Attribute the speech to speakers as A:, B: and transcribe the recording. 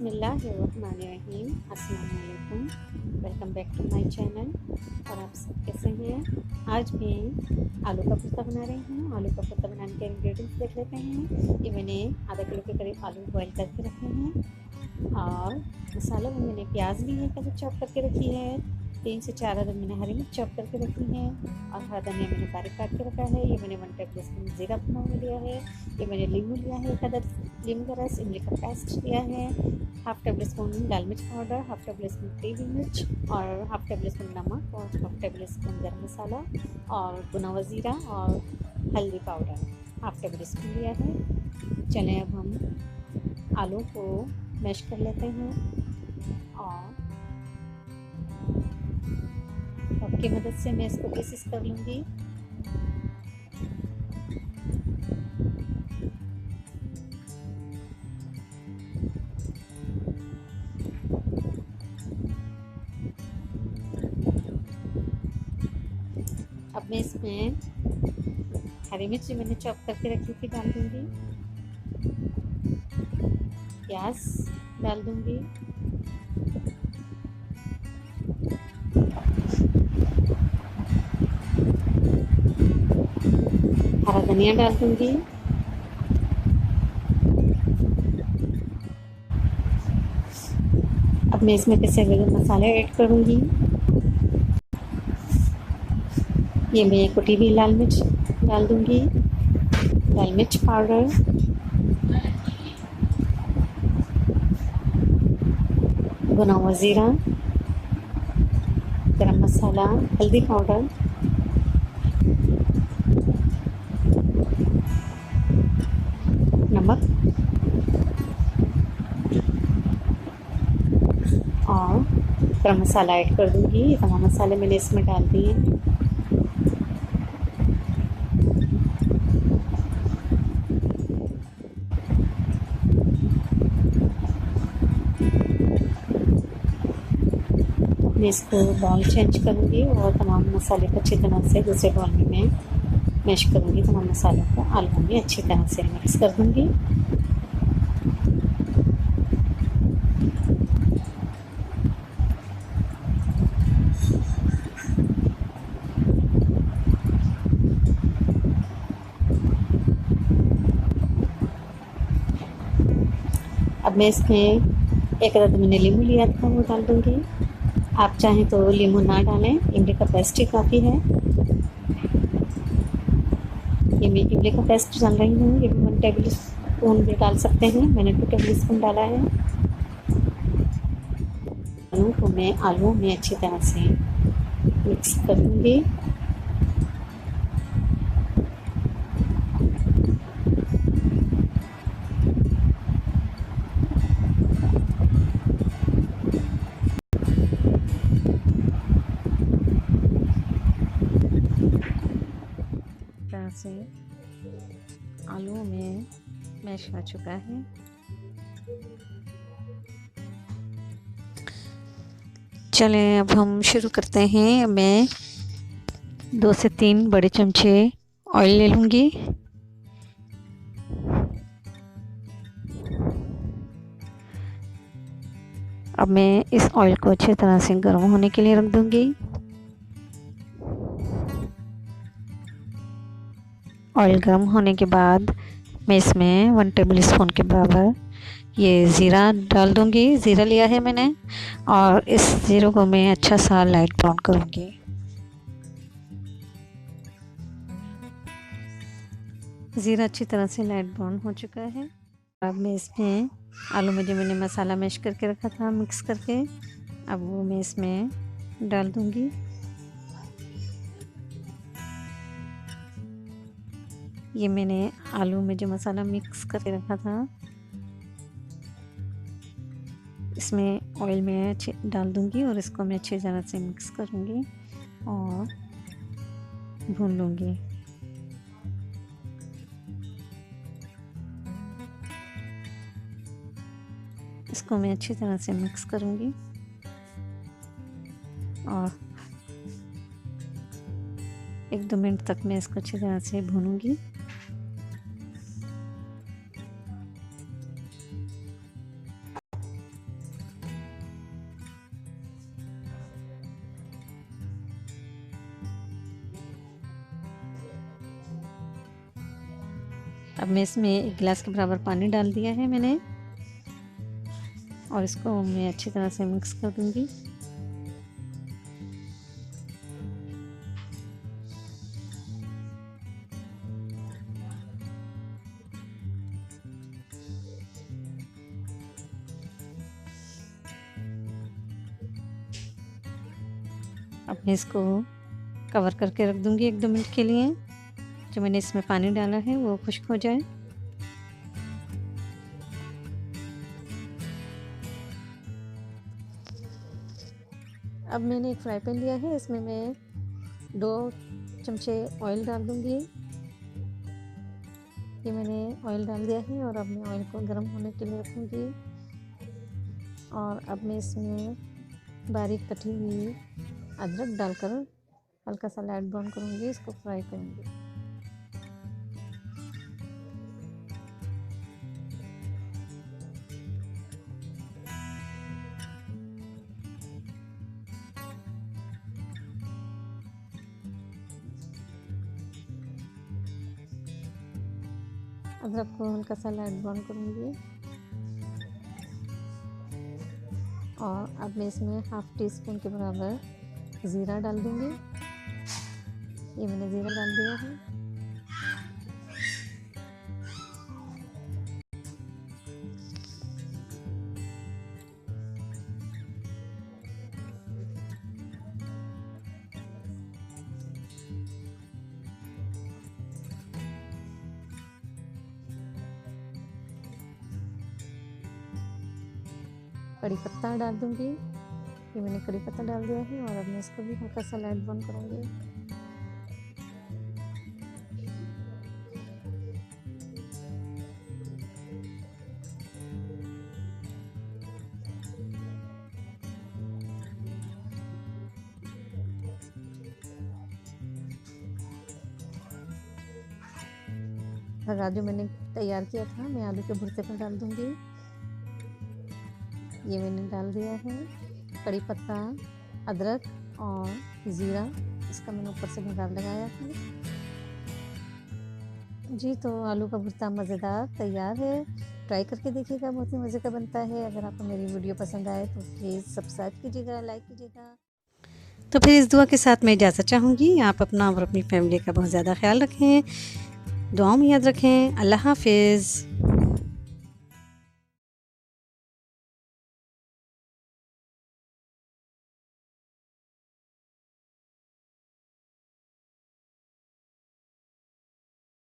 A: बिस्मिल्लाहिर्रहमानिर्रहीम। अस्सलाम वालेकुम। Welcome back to my channel. और आप सब कैसे हैं? आज मैं आलू का कुफ्ता बना रही हूँ। आलू का कुफ्ता बनाने के इंग्रेडिएंट्स देख लेते हैं। ये मैंने आधा किलो के करीब आलू बॉयल करके रखे हैं। और मसालों में मैंने प्याज भी है कद्दू चॉप करके रखी है। 3 से 4 अदद मैंने हरी मिर्च चॉप करके रखी है। और हरा धनिया मैंने बारीक काट के रखा है। ये मैंने 1 टेबल स्पून ज़ीरा भुना हुआ लिया है। ये मैंने लीमू लिया है, एक अदद लीमू का रस, इमली का पेस्ट लिया है। हाफ़ टेबल स्पून लाल मिर्च पाउडर, हाफ़ टेबल स्पून पीली मिर्च और हाफ़ टेबल स्पून नमक और हाफ़ टेबल स्पून गरम मसाला और भुना हुआ ज़ीरा और हल्दी पाउडर हाफ़ टेबल स्पून लिया है। चलें अब हम आलू को मैश कर लेते हैं और चॉप की मदद से मैं इसको पीसेस कर लूँगी। अब मैं इसमें हरी मिर्च मैंने चॉप करके रखी थी डाल दूँगी। प्याज डाल दूँगी। हरा धनिया डाल दूँगी। अब मैं इसमें पिसे हुए मसाले ऐड करूँगी। ये मैं कुटी हुई लाल मिर्च डाल दूँगी, लाल मिर्च पाउडर, भुना हुआ ज़ीरा, गरम मसाला, हल्दी पाउडर, नमक और गरम मसाला ऐड कर दूँगी। ये तमाम मसाले मैंने इसमें डाल दिए हैं। मैं इसको बॉल चेंज करूँगी और तमाम मसाले को अच्छी तरह से दूसरे बॉल में मैं मैश करूँगी। तमाम मसालों को आलू में अच्छी तरह से मिक्स कर दूँगी। अब मैं इसमें एक अदद मैंने लीमू लिया था वो डाल दूँगी। आप चाहें तो लीमू ना डालें, इमली का पेस्ट ही काफ़ी है। ये मैं इमली का पेस्ट डाल रही हूँ। ये 1 टेबल स्पून भी डाल सकते हैं, मैंने 2 टेबल स्पून डाला है। आलू को मैं आलू में अच्छी तरह से मिक्स कर दूँगी। तरह से आलू में मैश हो चुका है। चलें अब हम शुरू करते हैं। मैं 2 से 3 बड़े चमचे ऑयल ले लूँगी। अब मैं इस ऑयल को अच्छी तरह से गर्म होने के लिए रख दूँगी। ऑयल गर्म होने के बाद मैं इसमें 1 टेबल स्पून के बराबर ये ज़ीरा डाल दूँगी। ज़ीरा लिया है मैंने और इस ज़ीरे को मैं अच्छा सा लाइट ब्राउन करूँगी। ज़ीरा अच्छी तरह से लाइट ब्राउन हो चुका है। अब मैं इसमें आलू में जो मैंने मसाला मैश करके रखा था मिक्स करके, अब वो मैं इसमें डाल दूँगी। ये मैंने आलू में जो मसाला मिक्स करके रखा था इसमें ऑयल में अच्छे डाल दूँगी और इसको मैं अच्छी तरह से मिक्स करूँगी और भून लूँगी। इसको मैं अच्छी तरह से मिक्स करूँगी और 1-2 मिनट तक मैं इसको अच्छी तरह से भूनूँगी। अब मैं इसमें 1 गिलास के बराबर पानी डाल दिया है मैंने, और इसको मैं अच्छी तरह से मिक्स कर दूंगी। अब मैं इसको कवर करके रख दूंगी 1-2 मिनट के लिए, जो मैंने इसमें पानी डाला है वो खुश्क हो जाए। अब मैंने एक फ्राई पैन लिया है, इसमें मैं 2 चमचे ऑयल डाल दूंगी। ये मैंने ऑयल डाल दिया है और अब मैं ऑयल को गर्म होने के लिए रखूंगी। और अब मैं इसमें बारीक कटी हुई अदरक डालकर हल्का सा लाइट ब्राउन करूंगी, इसको फ्राई करूंगी। अदरक को हल्का सा लाइट ब्राउन करूंगी। और अब मैं इसमें हाफ टी स्पून के बराबर ज़ीरा डाल दूंगी। ये मैंने ज़ीरा डाल दिया है। कड़ी पत्ता डाल दूंगी। ये मैंने कड़ी पत्ता डाल दिया है और अब मैं इसको भी हल्का सा लाइट ब्राउन करूंगी। भरता जो मैंने तैयार किया था मैं आलू के भुर्ते पर डाल दूंगी। ये मैंने डाल दिया है कड़ी पत्ता, अदरक और ज़ीरा, इसका मैंने ऊपर से भुनार लगाया है। जी तो आलू का भुर्ता मज़ेदार तैयार है, ट्राई करके देखिएगा, बहुत ही मज़े का बनता है। अगर आपको मेरी वीडियो पसंद आए तो प्लीज़ सब्सक्राइब कीजिएगा, लाइक कीजिएगा। तो फिर इस दुआ के साथ मैं इजाज़त चाहूँगी। आप अपना और अपनी फैमिली का बहुत ज़्यादा ख्याल रखें, दुआओं में याद रखें। अल्लाह हाफिज़।